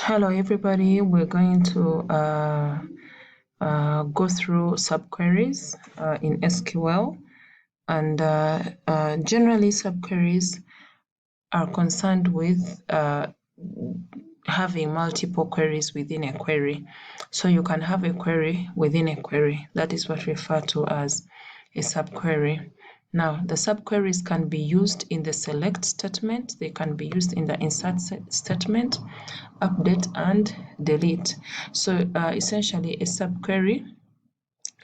Hello everybody, we're going to go through subqueries in SQL, and generally subqueries are concerned with having multiple queries within a query. So you can have a query within a query. That is what we refer to as a subquery. Now, the subqueries can be used in the select statement, they can be used in the insert statement, update and delete. So essentially a subquery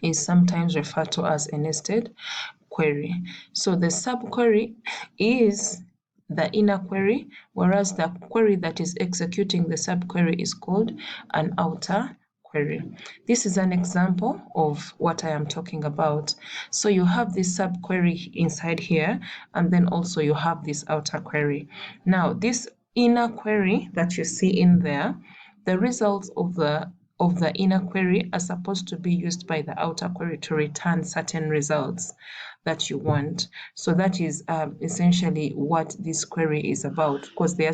is sometimes referred to as a nested query. So the subquery is the inner query, whereas the query that is executing the subquery is called an outer query. This is an example of what I am talking about. So you have this subquery inside here, and then also you have this outer query. Now, this inner query that you see in there, the results of the inner query are supposed to be used by the outer query to return certain results that you want. So that is essentially what this query is about, because there are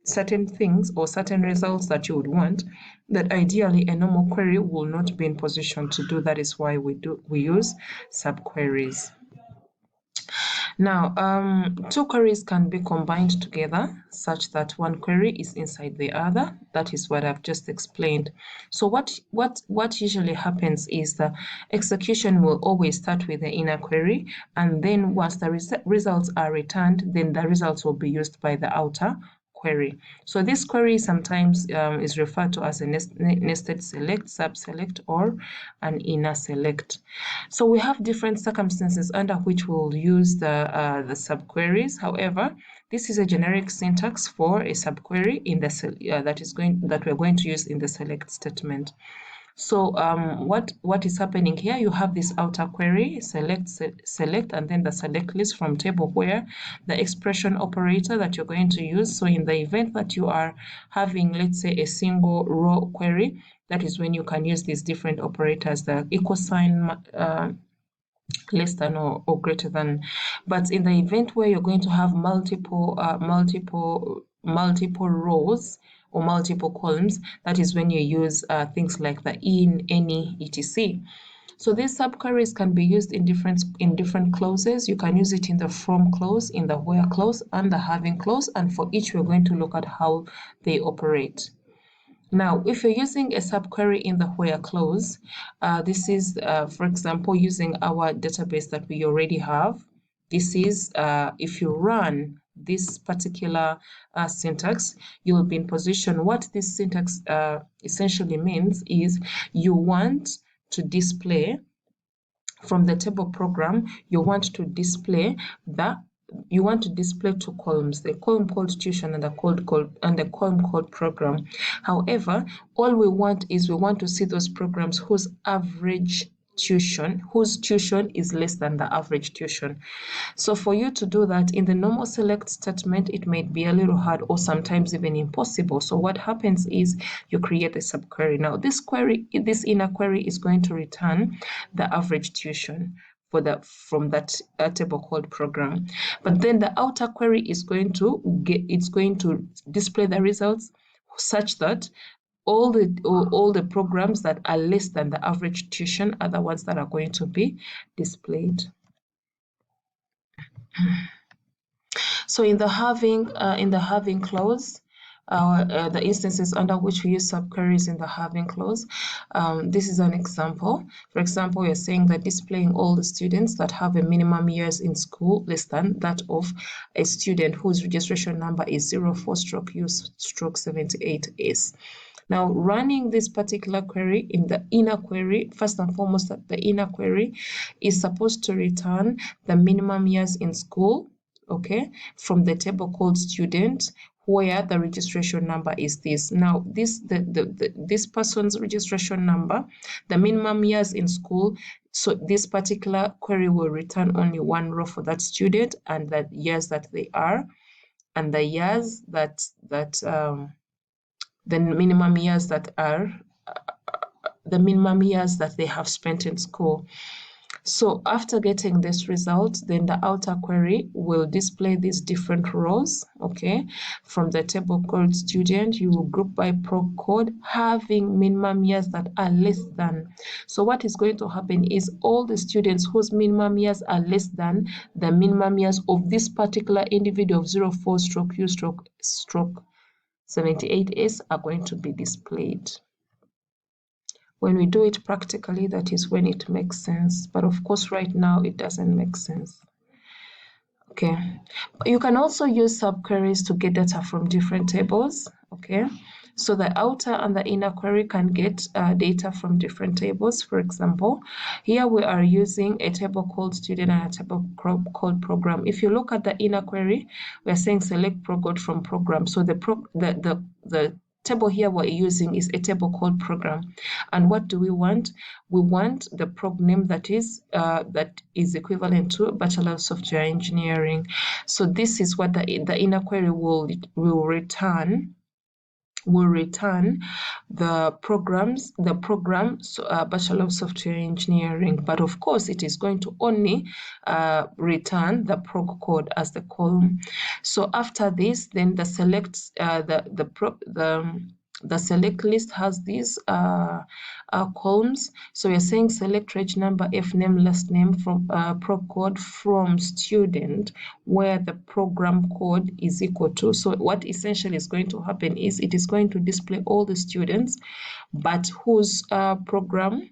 certain things or certain results that you would want that ideally a normal query will not be in position to do. That is why we use subqueries. Now, two queries can be combined together such that one query is inside the other. That is what I've just explained. So what usually happens is the execution will always start with the inner query, and then once the results are returned, then the results will be used by the outer query. So this query sometimes is referred to as a nested select, subselect, or an inner select. So we have different circumstances under which we'll use the subqueries. However, this is a generic syntax for a subquery in the that we're going to use in the select statement. So what is happening here? You have this outer query, select, and then the select list from table where the expression operator that you're going to use. So in the event that you are having, let's say, a single row query, that is when you can use these different operators, the equal sign, less than or greater than. But in the event where you're going to have multiple rows or multiple columns, that is when you use things like the in, any, etc. So these subqueries can be used in different clauses. You can use it in the from clause, in the where clause, and the having clause, and for each we're going to look at how they operate. Now, if you're using a subquery in the where clause, this is, for example, using our database that we already have. This is, if you run this particular syntax, you will be in position. What this syntax essentially means is you want to display from the table program, you want to display two columns, the column called tuition and the column called program. However, all we want to see those programs whose tuition is less than the average tuition. So for you to do that in the normal select statement, it might be a little hard or sometimes even impossible. So what happens is you create a subquery. Now this inner query is going to return the average tuition from that table called program. But then the outer query is going to display the results such that all the programs that are less than the average tuition are the ones that are going to be displayed. So in the having clause, the instances under which we use subqueries in the having clause, this is an example. For example, we're saying that displaying all the students that have a minimum years in school less than that of a student whose registration number is 04/U/78S. Now, running this particular query in the inner query, first and foremost, the inner query is supposed to return the minimum years in school, okay, from the table called student, where the registration number is this. Now, this person's registration number, the minimum years in school, so this particular query will return only one row for that student and the years that they are, and the years the minimum years that they have spent in school. So after getting this result, then the outer query will display these different rows, okay? From the table called student, you will group by prog code having minimum years that are less than. So what is going to happen is all the students whose minimum years are less than the minimum years of this particular individual of 04 stroke U stroke 78S are going to be displayed. When we do it practically, that is when it makes sense. But of course, right now, it doesn't make sense. Okay. You can also use subqueries to get data from different tables. Okay. So the outer and the inner query can get data from different tables. For example, here we are using a table called student and a table called program. If you look at the inner query, we're saying select prog from program. So the table here we're using is a table called program. And what do we want? We want the prog name that is equivalent to Bachelor of Software Engineering. So this is what the inner query will return. Will return the program, Bachelor of Software Engineering. But of course, it is going to only return the prog code as the column. So after this, then the select the select list has these columns. So we're saying select reg number, F name, last name from prog code from student where the program code is equal to. So what essentially is going to happen is it is going to display all the students, but whose program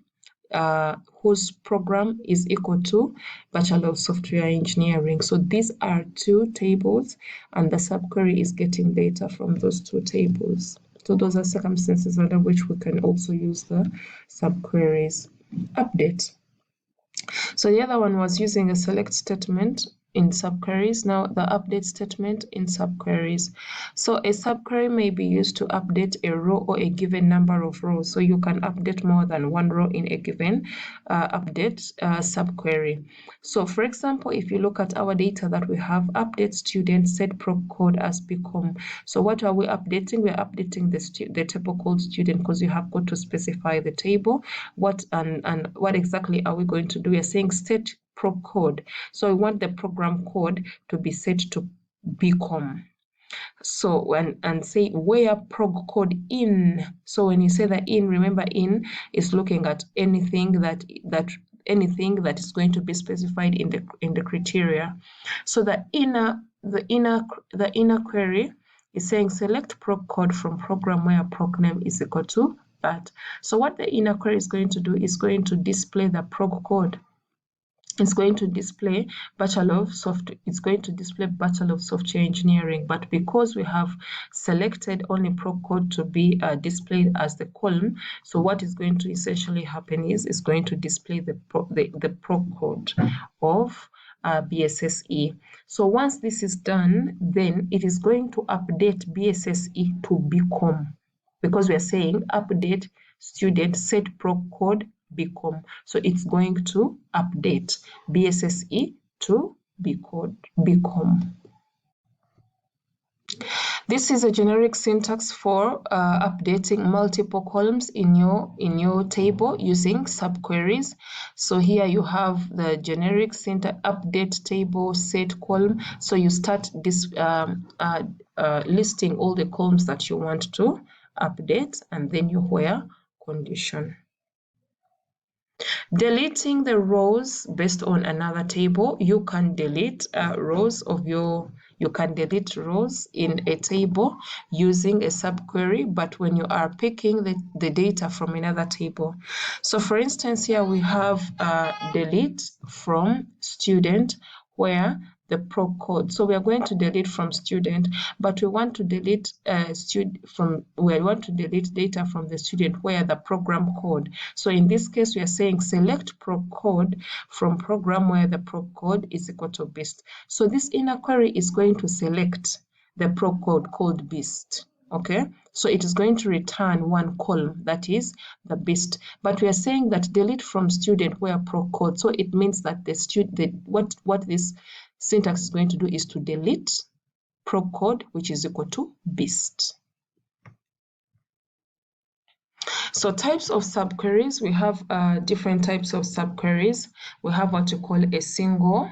is equal to Bachelor of Software Engineering. So these are two tables, and the subquery is getting data from those two tables. So those are circumstances under which we can also use the subqueries. Update. So the other one was using a select statement in subqueries. Now the update statement in subqueries. So a subquery may be used to update a row or a given number of rows. So you can update more than one row in a given update subquery. So for example, if you look at our data that we have, update student set prog code as become. So what are we updating? We're updating the table called student because you have got to specify the table. What and what exactly are we going to do? We're saying set prog code. So we want the program code to be set to become. So and say where prog code in. So when you say the in, remember in is looking at anything that is going to be specified in the criteria. So the inner query is saying select prog code from program where prog name is equal to that. So what the inner query is going to do is going to display the prog code. It's going to display Bachelor of Software Engineering, but because we have selected only prog code to be displayed as the column, so what is going to essentially happen is it's going to display the prog code of BSSE. So once this is done, then it is going to update BSSE to become, because we are saying update student set prog code become. So it's going to update BSSE to become. This is a generic syntax for updating multiple columns in your table using subqueries. So here you have the generic syntax update table set column. So you start this listing all the columns that you want to update, and then you where condition. Deleting the rows based on another table, you can delete you can delete rows in a table using a subquery, but when you are picking the data from another table. So for instance, here we have delete from student where the prog code. So we are going to delete from student, but we want to delete data from the student where the program code. So in this case, we are saying select prog code from program where the prog code is equal to beast. So this inner query is going to select the prog code called beast. Okay, so it is going to return one column, that is the beast. But we are saying that delete from student where prog code. So it means that what this syntax is going to do is to delete prog code, which is equal to beast. So types of subqueries, we have different types of subqueries. We have what you call a single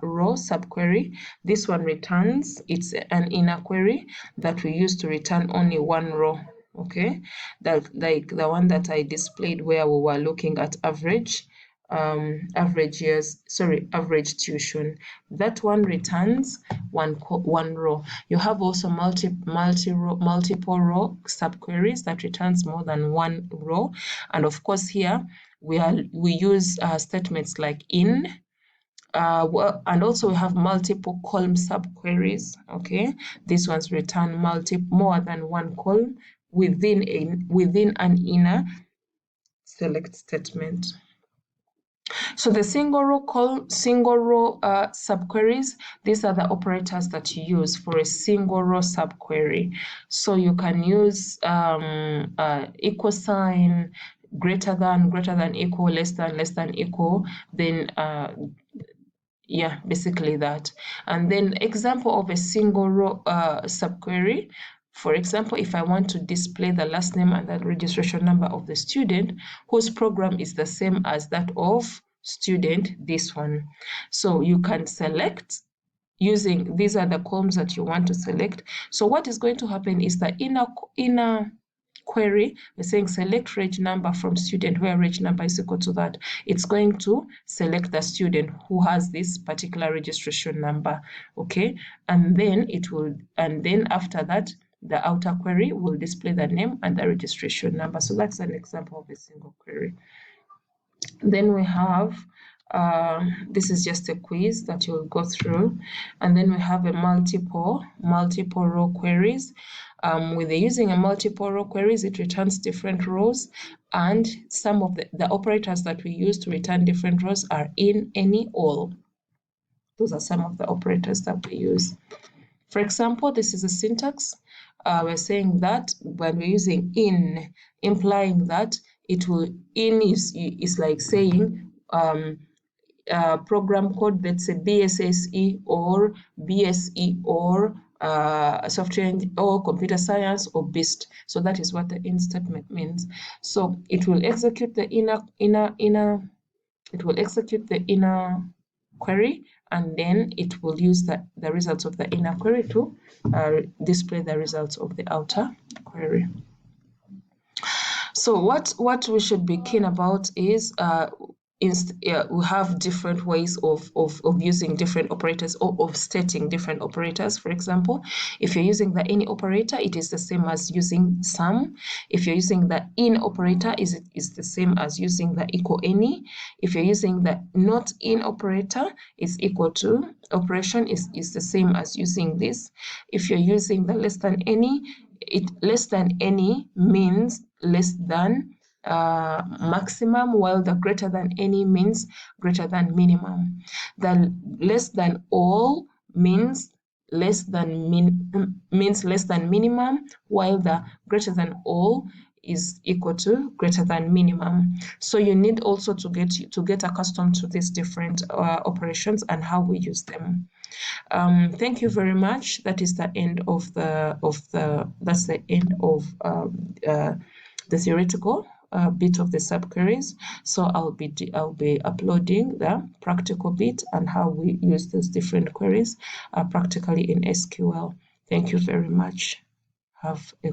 row subquery. This one returns, it's an inner query that we use to return only one row, okay? That, like the one that I displayed where we were looking at average average tuition. That one returns one row. You have also multiple row subqueries that returns more than one row, and of course here we use statements like in. And also we have multiple column subqueries. Okay, these ones return more than one column within an inner select statement. So the single row subqueries, these are the operators that you use for a single row subquery. So you can use equal sign, greater than equal, less than equal, then yeah, basically that. And then example of a single row subquery. For example, if I want to display the last name and the registration number of the student whose program is the same as that of student, this one. So you can select using, these are the columns that you want to select. So what is going to happen is the inner query, we're saying select reg number from student where reg number is equal to that. It's going to select the student who has this particular registration number, okay? And then after that, the outer query will display the name and the registration number. So that's an example of a single query. Then we have, this is just a quiz that you'll go through. And then we have a multiple row queries. With using a multiple row queries, it returns different rows. And some of the operators that we use to return different rows are in, any, all. Those are some of the operators that we use. For example, this is a syntax. We're saying that when we're using in, implying that it will, in is like saying program code that's a BSSE or BSE or software or computer science or BIST. So that is what the in statement means. So it will execute the inner query, and then it will use the results of the inner query to display the results of the outer query. So what we should be keen about is we have different ways of using different operators or of stating different operators. For example, if you're using the any operator, it is the same as using sum. If you're using the in operator, is the same as using the equal any. If you're using the not in operator, is equal to operation is the same as using this. If you're using the less than any, less than any means less than maximum, while the greater than any means greater than minimum. The less than all means less than minimum, while the greater than all is equal to greater than minimum. So you need also to get accustomed to these different operations and how we use them. Thank you very much. That is the end of the theoretical bit of the subqueries. So I'll be uploading the practical bit and how we use those different queries practically in SQL. Thank you very much. Have a